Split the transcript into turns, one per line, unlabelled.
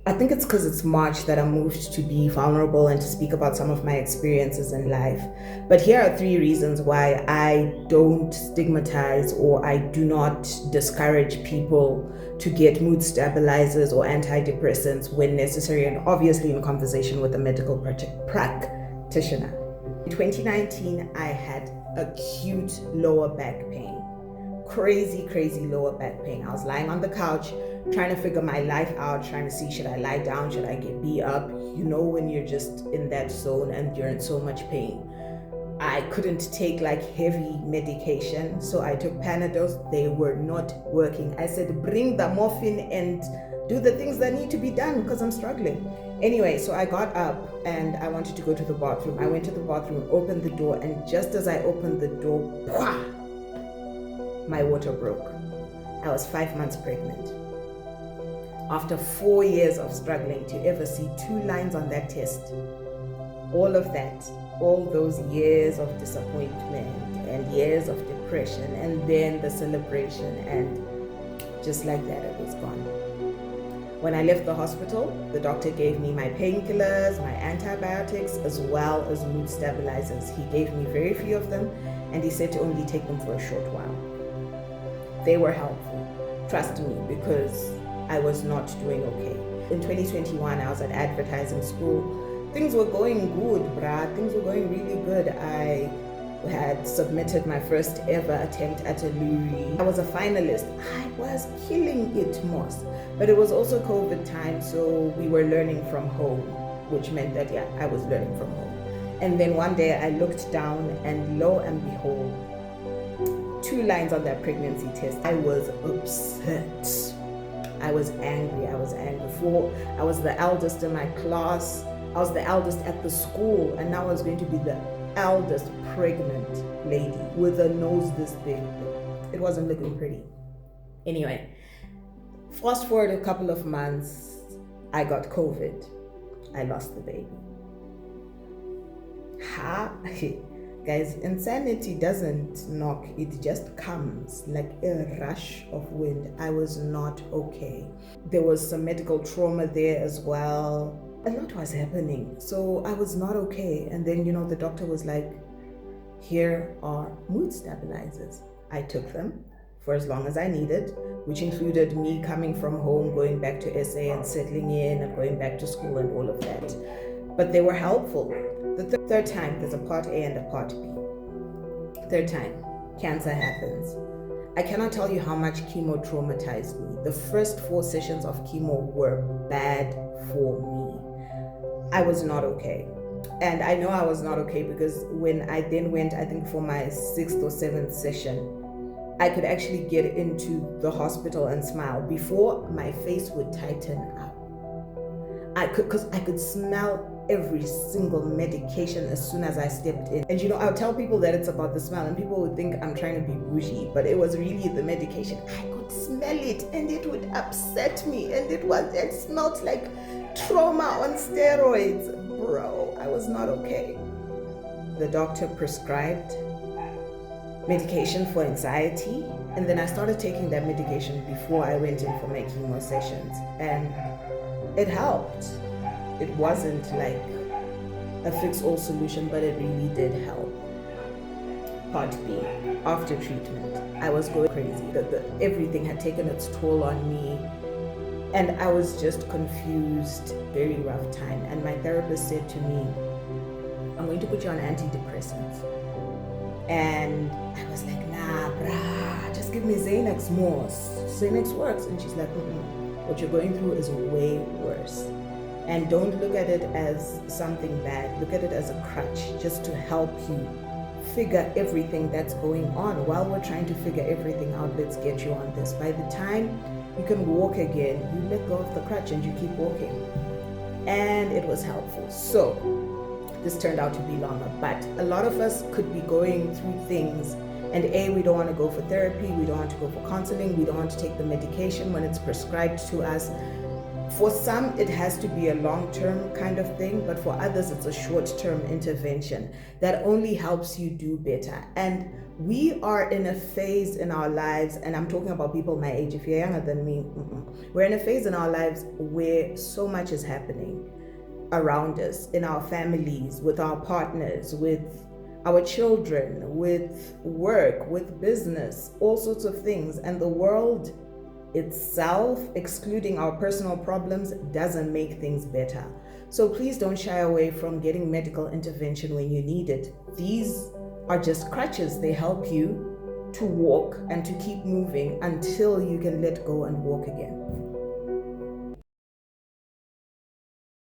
I think it's because it's March that I moved to be vulnerable and to speak about some of my experiences in life. But here are three reasons why I don't stigmatize or I do not discourage people to get mood stabilizers or antidepressants when necessary, and obviously in conversation with a medical practitioner. In 2019, I had acute lower back pain. Crazy lower back pain. I was lying on the couch trying to figure my life out, trying to see, should I lie down, should I get beat up? You know, when you're just in that zone and you're in so much pain. I couldn't take like heavy medication, so I took Panadols. They were not working. I said, bring the morphine and do the things that need to be done because I'm struggling. Anyway, so I got up and I wanted to go to the bathroom. I went to the bathroom, opened the door, and just as I opened the door, my water broke. I was 5 months pregnant. After 4 years of struggling to ever see 2 lines on that test, all of that, all those years of disappointment and years of depression, and then the celebration, and just like that, it was gone. When I left the hospital, the doctor gave me my painkillers, my antibiotics, as well as mood stabilizers. He gave me very few of them, and he said to only take them for a short while. They were helpful, trust me, because I was not doing okay. In 2021, I was at advertising school. Things were going good, bruh. Things were going really good. I had submitted my first ever attempt at a Loerie. I was a finalist. I was killing it, Moss. But it was also COVID time, so we were learning from home, which meant that, yeah, I was learning from home. And then one day I looked down and lo and behold, 2 lines on that pregnancy test. I was upset. I was angry. I was the eldest in my class. I was the eldest at the school, and now I was going to be the eldest pregnant lady with a nose this big. It wasn't looking pretty. Anyway, fast forward a couple of months, I got COVID. I lost the baby. Guys, insanity doesn't knock, it just comes like a rush of wind. I was not okay. There was some medical trauma there as well. A lot was happening, so I was not okay. And then, the doctor was like, here are mood stabilizers. I took them for as long as I needed, which included me coming from home, going back to SA and settling in and going back to school and all of that. But they were helpful. The third time, there's a part A and a part B. Third time, cancer happens. I cannot tell you how much chemo traumatized me. The first 4 sessions of chemo were bad for me. I was not okay. And I know I was not okay because when I then went, I think for my 6th or 7th session, I could actually get into the hospital and smile. Before, my face would tighten up. Because I could smell every single medication as soon as I stepped in. And I'll tell people that it's about the smell, and people would think I'm trying to be bougie, but it was really the medication. I could smell it and it would upset me, and it smelled like trauma on steroids. Bro, I was not okay. The doctor prescribed medication for anxiety, and then I started taking that medication before I went in for my chemo sessions, and it helped. It wasn't like a fix-all solution, but it really did help. Part B, after treatment, I was going crazy. Everything had taken its toll on me, and I was just confused, very rough time. And my therapist said to me, I'm going to put you on antidepressants. And I was like, nah, brah, just give me Xanax more. Xanax works. And she's like, what you're going through is way worse. And don't look at it as something bad. Look at it as a crutch, just to help you figure everything that's going on. While we're trying to figure everything out, let's get you on this. By the time you can walk again, you let go of the crutch and you keep walking. And it was helpful. So this turned out to be longer, but a lot of us could be going through things, and we don't want to go for therapy, we don't want to go for counseling, we don't want to take the medication when it's prescribed to us. For some, it has to be a long-term kind of thing, but for others, it's a short-term intervention that only helps you do better. And We are in a phase in our lives, and I'm talking about people my age. If you're younger than me, we're in a phase in our lives where so much is happening around us, in our families, with our partners, with our children, with work, with business, all sorts of things. And the world itself, excluding our personal problems, doesn't make things better. So please don't shy away from getting medical intervention when you need it. These are just crutches. They help you to walk and to keep moving until you can let go and walk again.